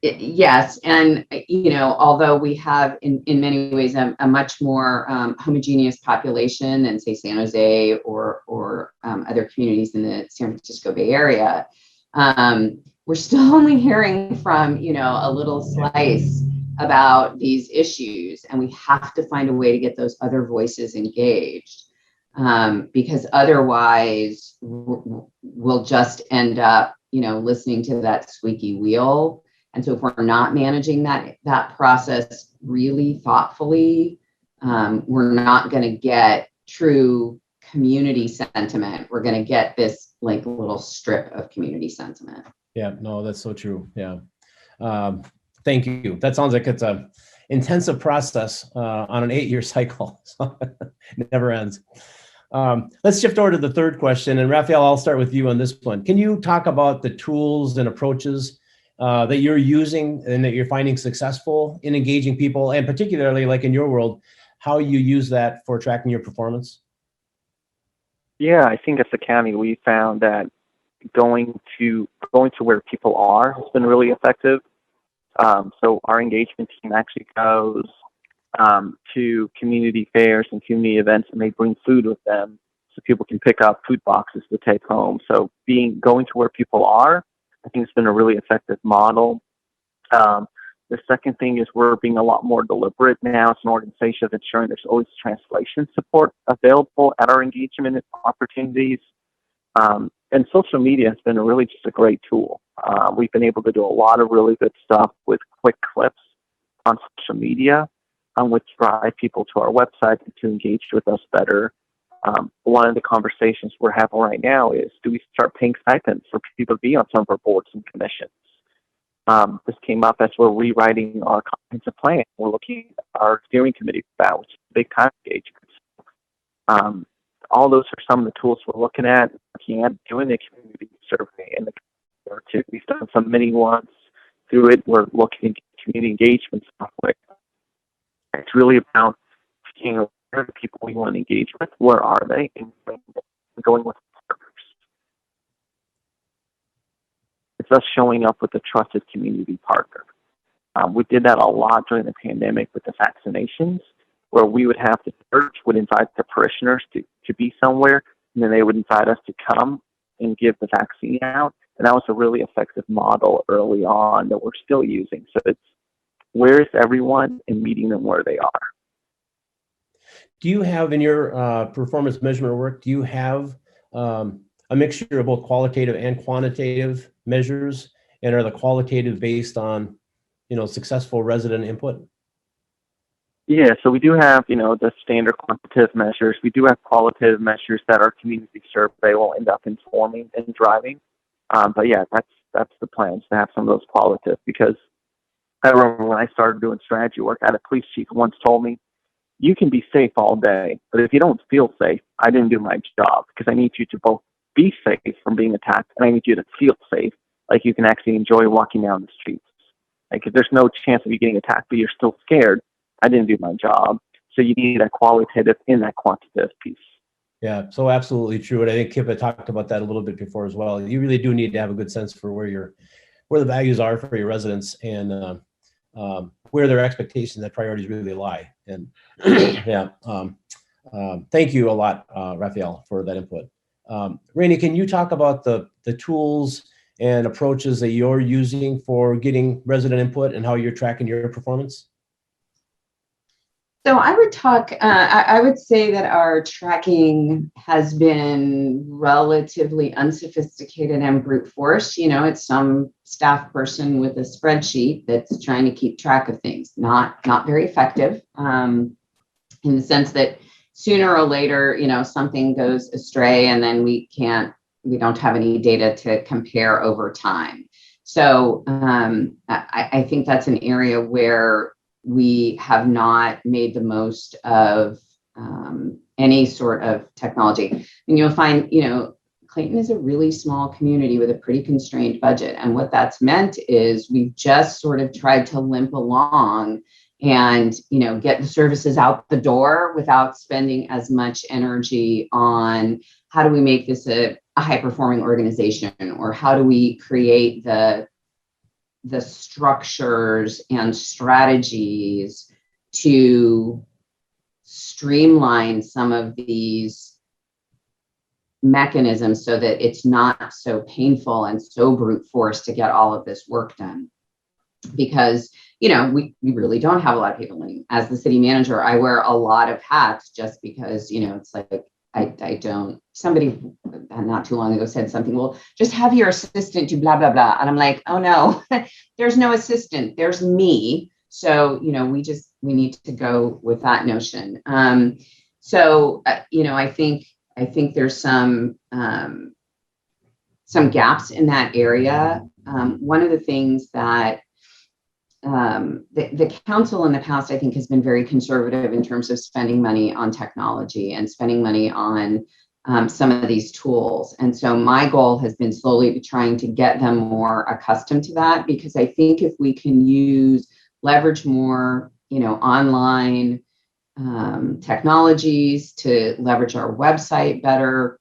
Yes, and although we have in many ways a much more homogeneous population than say San Jose or other communities in the San Francisco Bay Area, we're still only hearing from a little slice about these issues, and we have to find a way to get those other voices engaged, because otherwise we'll just end up listening to that squeaky wheel. And so if we're not managing that process really thoughtfully, we're not going to get true community sentiment. We're going to get this little strip of community sentiment. Yeah, no, that's so true. Yeah. Thank you. That sounds like it's a intensive process on an 8-year cycle. So it never ends. Let's shift over to the third question. And Rafael, I'll start with you on this one. Can you talk about the tools and approaches that you're using and that you're finding successful in engaging people, and particularly like in your world, how you use that for tracking your performance? Yeah, I think as a county, we found that going to where people are has been really effective. So our engagement team actually goes to community fairs and community events, and they bring food with them so people can pick up food boxes to take home. So going to where people are, I think it's been a really effective model. The second thing is we're being a lot more deliberate now as an organization of ensuring there's always translation support available at our engagement opportunities. And social media has been really just a great tool. We've been able to do a lot of really good stuff with quick clips on social media, which drive people to our website and to engage with us better. One of the conversations we're having right now is, do we start paying stipends for people to be on some of our boards and commissions? This came up as we're rewriting our comprehensive plan. We're looking at our steering committee about, which is a big time engagement. All those are some of the tools we're looking at doing the community survey and the too. We've done some mini ones through it. We're looking at community engagement software. It's really about being aware of the people we want to engage with. Where are they? And going with partners. It's us showing up with a trusted community partner. We did that a lot during the pandemic with the vaccinations, where we would have the church would invite the parishioners to be somewhere, and then they would invite us to come and give the vaccine out. And that was a really effective model early on that we're still using. So it's, where is everyone, and meeting them where they are. Do you have in your performance measurement work, do you have a mixture of both qualitative and quantitative measures? And are the qualitative based on, successful resident input? Yeah, so we do have, the standard quantitative measures. We do have qualitative measures that our community survey will end up informing and driving. But yeah, that's the plan, is to have some of those qualitative, because I remember when I started doing strategy work, I had a police chief once told me, you can be safe all day, but if you don't feel safe, I didn't do my job, because I need you to both be safe from being attacked, and I need you to feel safe, like you can actually enjoy walking down the streets. Like, if there's no chance of you getting attacked, but you're still scared, I didn't do my job. So you need that qualitative in that quantitative piece. Yeah, so absolutely true. And I think Kip had talked about that a little bit before as well. You really do need to have a good sense for where the values are for your residents, and where their expectations and priorities really lie. And yeah, thank you a lot, Rafael, for that input. Reina, can you talk about the tools and approaches that you're using for getting resident input and how you're tracking your performance? So I would talk, I would say that our tracking has been relatively unsophisticated and brute force. It's some staff person with a spreadsheet that's trying to keep track of things, not very effective, in the sense that sooner or later, something goes astray, and then we don't have any data to compare over time. So I think that's an area where we have not made the most of any sort of technology. And you'll find, Clayton is a really small community with a pretty constrained budget. And what that's meant is we've just sort of tried to limp along and, get the services out the door without spending as much energy on how do we make this a high-performing organization, or how do we create the structures and strategies to streamline some of these mechanisms so that it's not so painful and so brute force to get all of this work done. Because, we really don't have a lot of people. And as the city manager, I wear a lot of hats just because, it's like, I don't, somebody not too long ago said something, well, just have your assistant do blah, blah, blah. And I'm like, oh no, there's no assistant, there's me. So, we need to go with that notion. So, I think there's some gaps in that area. One of the things that the council in the past, I think, has been very conservative in terms of spending money on technology and spending money on some of these tools. And so my goal has been slowly trying to get them more accustomed to that, because I think if we can leverage more, online technologies to leverage our website better,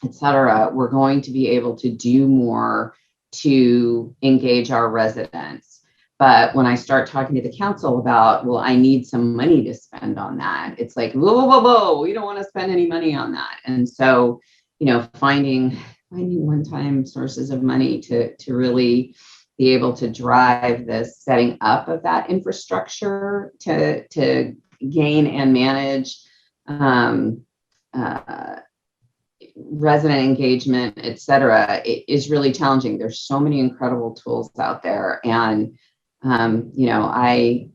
et cetera, we're going to be able to do more to engage our residents. But when I start talking to the council about, well, I need some money to spend on that, it's like, whoa, we don't want to spend any money on that. And so, finding one-time sources of money to really be able to drive the setting up of that infrastructure to gain and manage resident engagement, et cetera, it is really challenging. There's so many incredible tools out there. And I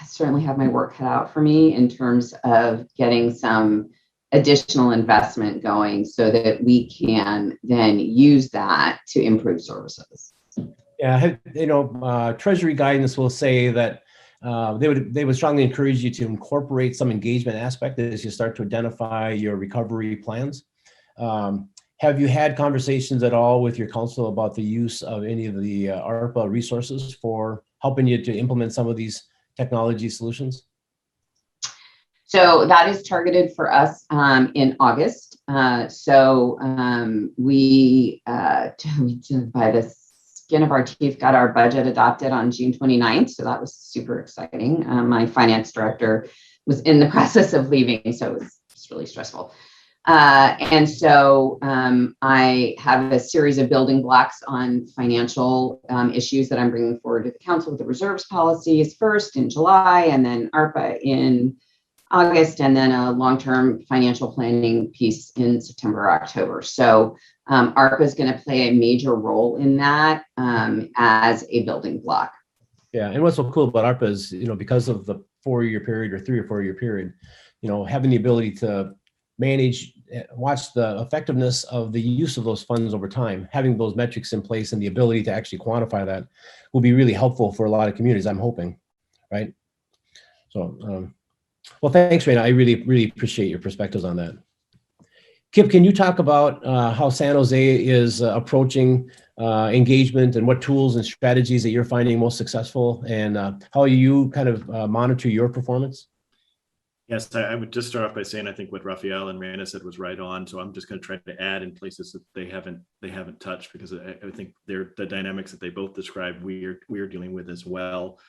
certainly have my work cut out for me in terms of getting some additional investment going so that we can then use that to improve services. Yeah, Treasury guidance will say that they would strongly encourage you to incorporate some engagement aspect as you start to identify your recovery plans. Have you had conversations at all with your council about the use of any of the ARPA resources for helping you to implement some of these technology solutions? So that is targeted for us in August. We by the skin of our teeth got our budget adopted on June 29th. So that was super exciting. My finance director was in the process of leaving, so it was just really stressful. I have a series of building blocks on financial issues that I'm bringing forward to the council. With the reserves policies first in July, and then ARPA in August, and then a long-term financial planning piece in September or October. So ARPA is going to play a major role in that as a building block. Yeah, and what's so cool about ARPA is, because of the 4-year period or 3 or 4 year period, having the ability to manage, watch the effectiveness of the use of those funds over time, having those metrics in place and the ability to actually quantify that will be really helpful for a lot of communities, I'm hoping, right? So, well, thanks, Reina. I really, really appreciate your perspectives on that. Kip, can you talk about how San Jose is approaching engagement and what tools and strategies that you're finding most successful, and how you kind of monitor your performance? Yes, I would just start off by saying I think what Rafael and Reina said was right on. So I'm just going to try to add in places that they haven't touched, because I think they're the dynamics that they both described we're dealing with as well.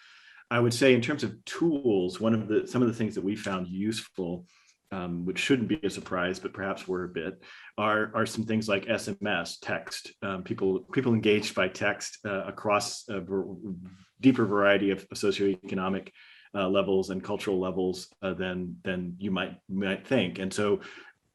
I would say in terms of tools, some of the things that we found useful, which shouldn't be a surprise, but perhaps were a bit, are some things like SMS, text. People engaged by text across a deeper variety of socioeconomic levels and cultural levels than you might think. And so,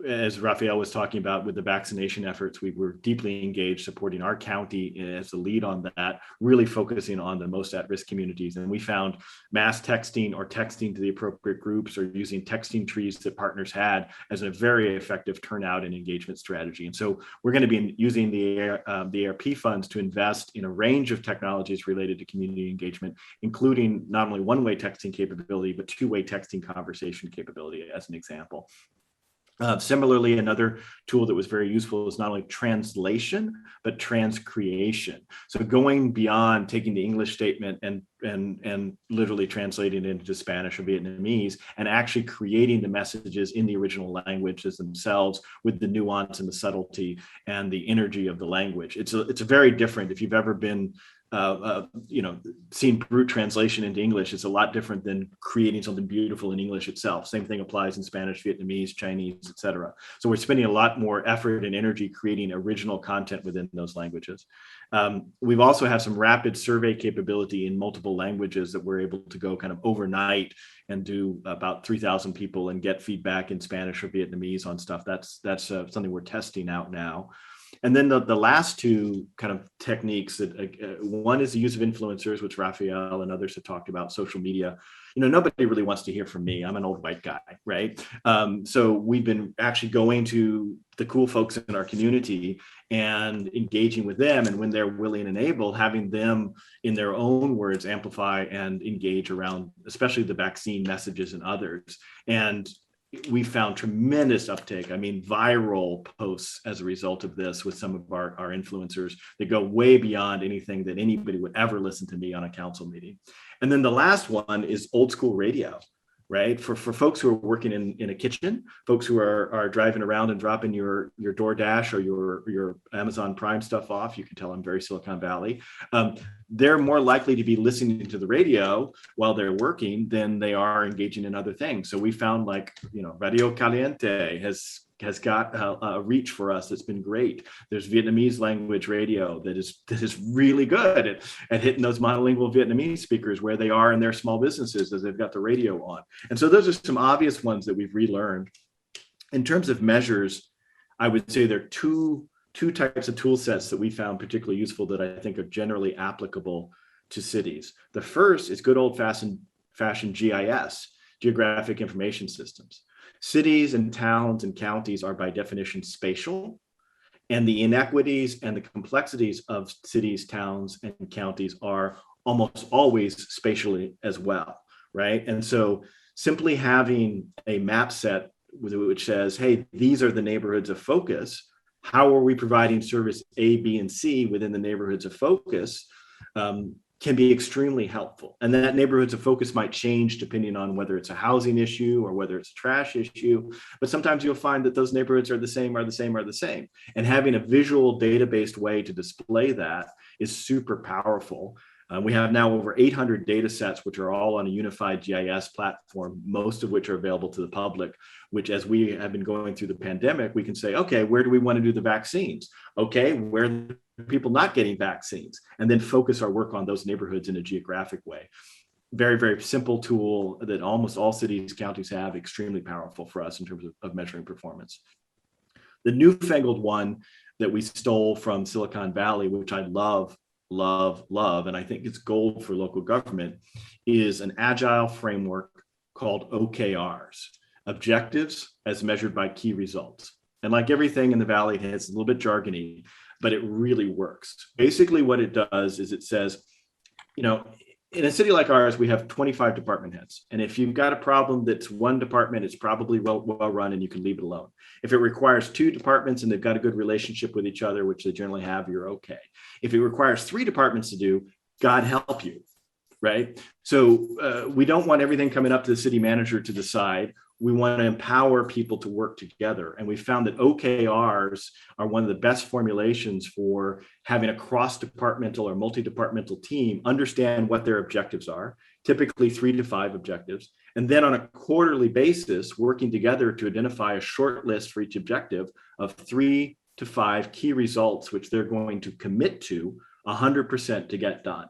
as Rafael was talking about with the vaccination efforts, we were deeply engaged supporting our county as the lead on that, really focusing on the most at-risk communities. And we found mass texting or texting to the appropriate groups or using texting trees that partners had as a very effective turnout and engagement strategy. And so we're going to be using the ARP funds to invest in a range of technologies related to community engagement, including not only one-way texting capability, but two-way texting conversation capability as an example. Similarly, another tool that was very useful is not only translation, but transcreation. So going beyond taking the English statement and literally translating it into Spanish or Vietnamese, and actually creating the messages in the original languages themselves with the nuance and the subtlety and the energy of the language. It's a very different, if you've ever been seen brute translation into English, it's a lot different than creating something beautiful in English itself. Same thing applies in Spanish, Vietnamese, Chinese, etc. So we're spending a lot more effort and energy creating original content within those languages. We've also have some rapid survey capability in multiple languages that we're able to go kind of overnight and do about 3,000 people and get feedback in Spanish or Vietnamese on stuff. That's something we're testing out now. And then the last two kind of techniques, that one is the use of influencers, which Rafael and others have talked about, social media. Nobody really wants to hear from me. I'm an old white guy, right? So we've been actually going to the cool folks in our community and engaging with them, and when they're willing and able, having them in their own words amplify and engage around, especially the vaccine messages and others. And we found tremendous uptake. I mean, viral posts as a result of this with some of our influencers that go way beyond anything that anybody would ever listen to me on a council meeting. And then the last one is old school radio, right? For folks who are working in a kitchen, folks who are driving around and dropping your DoorDash or your Amazon Prime stuff off. You can tell I'm very Silicon Valley. They're more likely to be listening to the radio while they're working than they are engaging in other things. So we found Radio Caliente has got a reach for us that's been great. There's Vietnamese language radio that is really good at hitting those monolingual Vietnamese speakers where they are in their small businesses as they've got the radio on. And so those are some obvious ones that we've relearned. In terms of measures, I would say there are two types of tool sets that we found particularly useful that I think are generally applicable to cities. The first is good old fashioned GIS, geographic information systems. Cities and towns and counties are by definition spatial, and the inequities and the complexities of cities, towns, and counties are almost always spatially as well, right? And so simply having a map set which says, hey, these are the neighborhoods of focus. How are we providing service A, B, and C within the neighborhoods of focus can be extremely helpful. And that neighborhoods of focus might change depending on whether it's a housing issue or whether it's a trash issue. But sometimes you'll find that those neighborhoods are the same. And having a visual data-based way to display that is super powerful. We have now over 800 data sets, which are all on a unified GIS platform, most of which are available to the public, which as we have been going through the pandemic, we can say, okay, where do we want to do the vaccines? Okay, where are people not getting vaccines? And then focus our work on those neighborhoods in a geographic way. Very, very simple tool that almost all cities, counties have, extremely powerful for us in terms of measuring performance. The newfangled one that we stole from Silicon Valley, which I love, and I think it's gold for local government, is an agile framework called OKRs, objectives as measured by key results. And like everything in the Valley, it's a little bit jargony, but it really works. Basically what it does is it says, you know, in a city like ours, we have 25 department heads. And if you've got a problem that's one department, it's probably well run and you can leave it alone. If it requires two departments and they've got a good relationship with each other, which they generally have, you're okay. If it requires three departments to do, God help you, right? So we don't want everything coming up to the city manager to decide. We want to empower people to work together. And we found that OKRs are one of the best formulations for having a cross-departmental or multi-departmental team understand what their objectives are, typically 3 to 5 objectives. And then on a quarterly basis, working together to identify a short list for each objective of 3 to 5 key results, which they're going to commit to 100% to get done.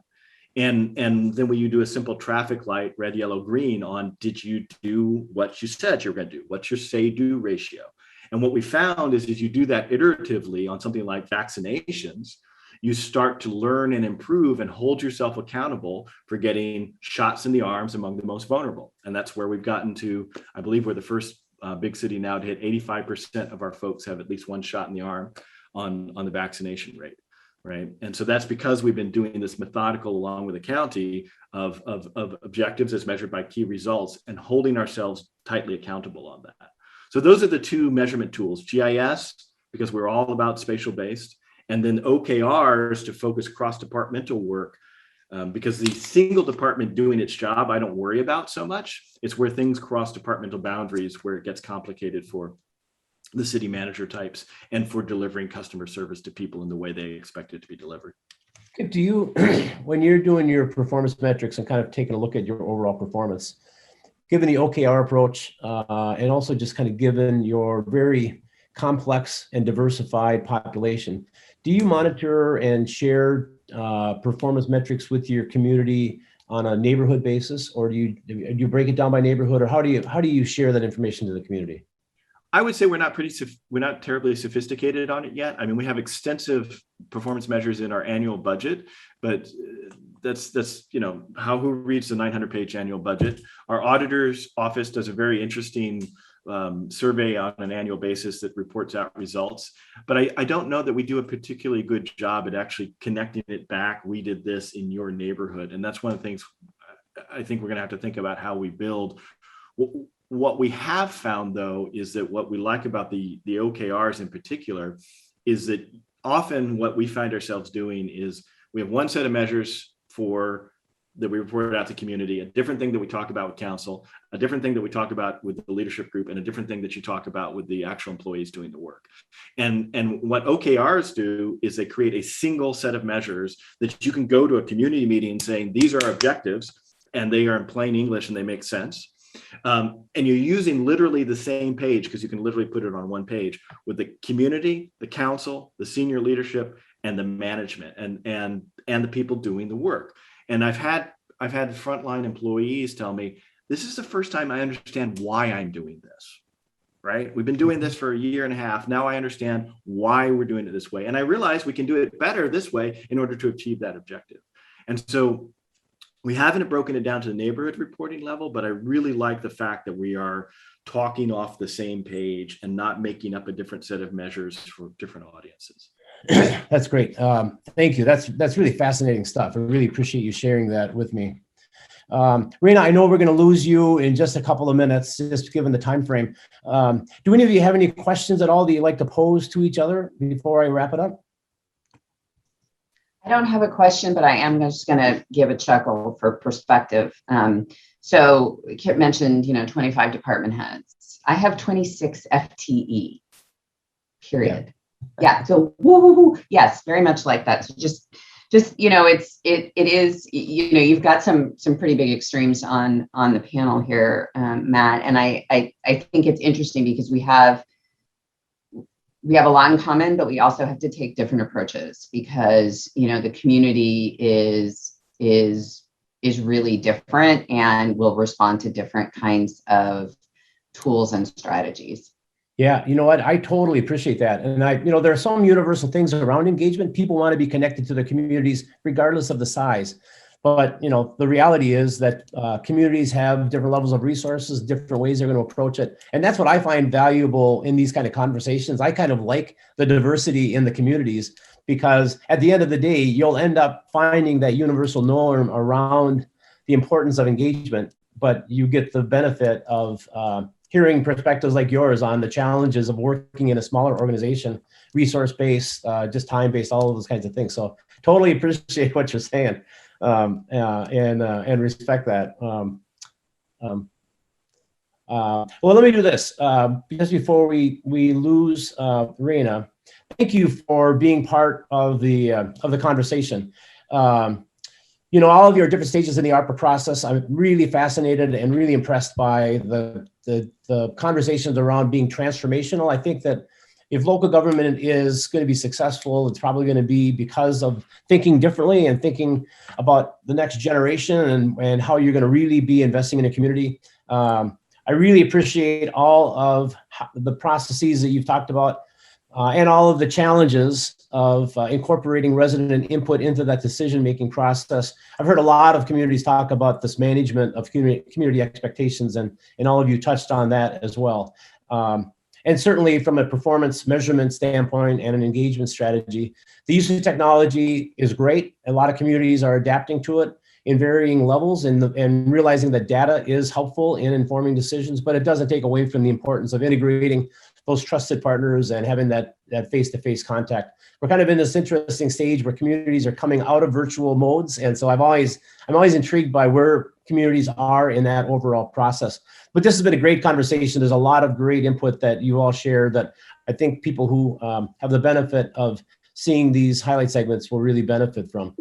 And then when you do a simple traffic light, red, yellow, green on, did you do what you said you were going to do? What's your say-do ratio? And what we found is you do that iteratively on something like vaccinations, you start to learn and improve and hold yourself accountable for getting shots in the arms among the most vulnerable. And that's where we've gotten to, I believe we're the first big city now to hit 85% of our folks have at least one shot in the arm on the vaccination rate. Right. And so that's because we've been doing this methodical along with the county of objectives as measured by key results and holding ourselves tightly accountable on that. So those are the two measurement tools, GIS, because we're all about spatial based, and then OKRs to focus cross-departmental work because the single department doing its job, I don't worry about so much. It's where things cross departmental boundaries where it gets complicated for the city manager types and for delivering customer service to people in the way they expect it to be delivered. Do you, when you're doing your performance metrics and kind of taking a look at your overall performance, given the OKR approach and also just kind of given your very complex and diversified population, do you monitor and share performance metrics with your community on a neighborhood basis, or do you break it down by neighborhood, or how do you share that information to the community? I would say we're not terribly sophisticated on it yet. I mean, we have extensive performance measures in our annual budget, but that's you know who reads the 900-page annual budget. Our auditor's office does a very interesting survey on an annual basis that reports out results. But I don't know that we do a particularly good job at actually connecting it back. We did this in your neighborhood, and that's one of the things I think we're going to have to think about how we build. What we have found, though, is that what we like about the OKRs in particular is that often what we find ourselves doing is we have one set of measures that we report out to community, a different thing that we talk about with council, a different thing that we talk about with the leadership group, and a different thing that you talk about with the actual employees doing the work. And what OKRs do is they create a single set of measures that you can go to a community meeting saying, these are our objectives, and they are in plain English and they make sense. And you're using literally the same page because you can literally put it on one page with the community, the council, the senior leadership, and the management and the people doing the work. And I've had frontline employees tell me, this is the first time I understand why I'm doing this, right? We've been doing this for a year and a half. Now I understand why we're doing it this way. And I realize we can do it better this way in order to achieve that objective. And so we haven't broken it down to the neighborhood reporting level, but I really like the fact that we are talking off the same page and not making up a different set of measures for different audiences. That's great. Thank you. That's really fascinating stuff. I really appreciate you sharing that with me. Reina, I know we're going to lose you in just a couple of minutes, just given the time frame. Do any of you have any questions at all that you'd like to pose to each other before I wrap it up? I don't have a question, but I am just going to give a chuckle for perspective. So Kip mentioned, 25 department heads. I have 26 FTE, period. Yeah. So woo. Yes, very much like that. So just, it is, you've got some pretty big extremes on the panel here, Matt. And I think it's interesting because we have a lot in common, but we also have to take different approaches because, the community is really different and will respond to different kinds of tools and strategies. Yeah, you know what? I totally appreciate that. And there are some universal things around engagement. People want to be connected to their communities regardless of the size. But, the reality is that communities have different levels of resources, different ways they're going to approach it. And that's what I find valuable in these kind of conversations. I kind of like the diversity in the communities because at the end of the day, you'll end up finding that universal norm around the importance of engagement, but you get the benefit of hearing perspectives like yours on the challenges of working in a smaller organization, resource-based, just time-based, all of those kinds of things. So totally appreciate what you're saying. And respect that. Well, let me do this just before we lose Reina. Thank you for being part of the conversation. All of your different stages in the ARPA process. I'm really fascinated and really impressed by the conversations around being transformational. I think that if local government is going to be successful, it's probably going to be because of thinking differently and thinking about the next generation and how you're going to really be investing in a community. I really appreciate all of the processes that you've talked about and all of the challenges of incorporating resident input into that decision-making process. I've heard a lot of communities talk about this management of community expectations, and all of you touched on that as well. And certainly from a performance measurement standpoint and an engagement strategy, the use of technology is great. A lot of communities are adapting to it in varying levels and realizing that data is helpful in informing decisions, but it doesn't take away from the importance of integrating those trusted partners and having that face-to-face contact. We're kind of in this interesting stage where communities are coming out of virtual modes. And so I'm always intrigued by where communities are in that overall process. But this has been a great conversation. There's a lot of great input that you all share that I think people who have the benefit of seeing these highlight segments will really benefit from.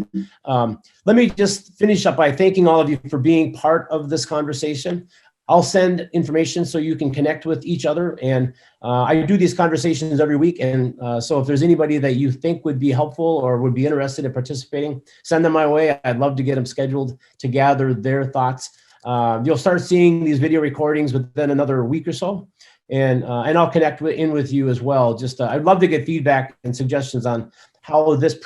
Let me just finish up by thanking all of you for being part of this conversation. I'll send information so you can connect with each other. And I do these conversations every week. And so if there's anybody that you think would be helpful or would be interested in participating, send them my way. I'd love to get them scheduled to gather their thoughts. You'll start seeing these video recordings within another week or so. And I'll connect in with you as well. Just I'd love to get feedback and suggestions on how this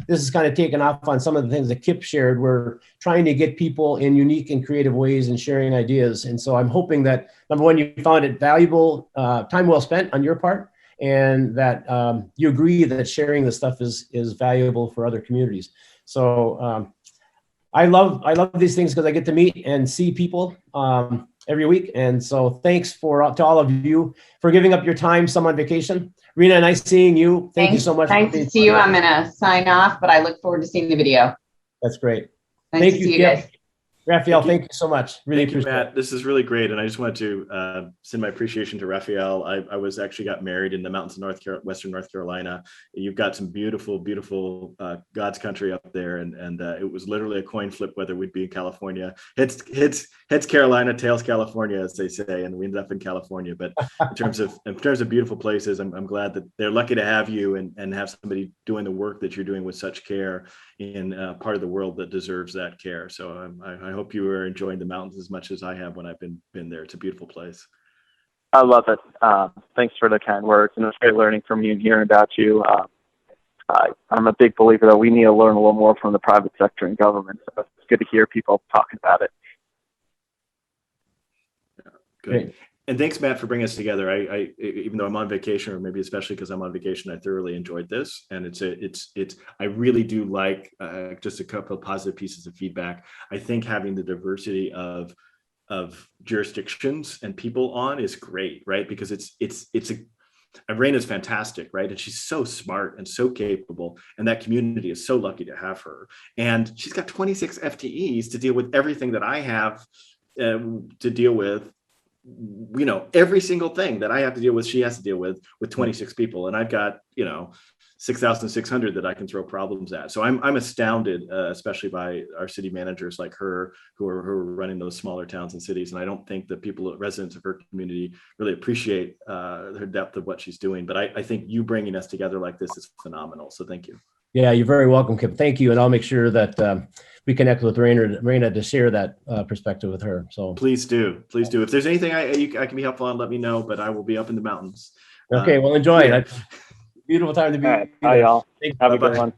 is kind of taken off on some of the things that Kip shared. We're trying to get people in unique and creative ways and sharing ideas. And so I'm hoping that, number one, you found it valuable, time well spent on your part, and that you agree that sharing this stuff is valuable for other communities. So I love these things because I get to meet and see people every week. And so thanks to all of you for giving up your time, some on vacation. Reina, nice seeing you. Thank you so much. Nice to see you. I'm going to sign off, but I look forward to seeing the video. That's great. Nice to see you guys. Rafael, thank you so much. Really appreciate it. Matt. This is really great. And I just wanted to send my appreciation to Rafael. I got married in the mountains of Western North Carolina. You've got some beautiful, beautiful God's country up there. And it was literally a coin flip whether we'd be in California. Heads Carolina, tails California, as they say. And we ended up in California. But in terms of beautiful places, I'm glad that they're lucky to have you and have somebody doing the work that you're doing with such care in part of the world that deserves that care. So I hope you are enjoying the mountains as much as I have when I've been there. It's a beautiful place. I love it. Thanks for the kind words, and it's great learning from you and hearing about you. I'm a big believer that we need to learn a little more from the private sector and government. So it's good to hear people talking about it. Good. Great. And thanks, Matt, for bringing us together. I even though I'm on vacation, or maybe especially because I'm on vacation, I thoroughly enjoyed this. And I really do like just a couple of positive pieces of feedback. I think having the diversity of jurisdictions and people on is great, right? Because Reina's fantastic, right? And she's so smart and so capable, and that community is so lucky to have her. And she's got 26 FTEs to deal with everything that I have to deal with. You know, every single thing that I have to deal with, she has to deal with 26 people, and I've got 6,600 that I can throw problems at. So I'm astounded, especially by our city managers like her, who are running those smaller towns and cities. And I don't think the residents of her community really appreciate her depth of what she's doing. But I think you bringing us together like this is phenomenal. So thank you. Yeah, you're very welcome, Kip. Thank you. And I'll make sure that we connect with Reina to share that perspective with her. So please do. Please do. If there's anything I can be helpful on, let me know, but I will be up in the mountains. Okay, well, enjoy it. Beautiful time to be. All right. Bye, y'all. Thanks. Have a good one.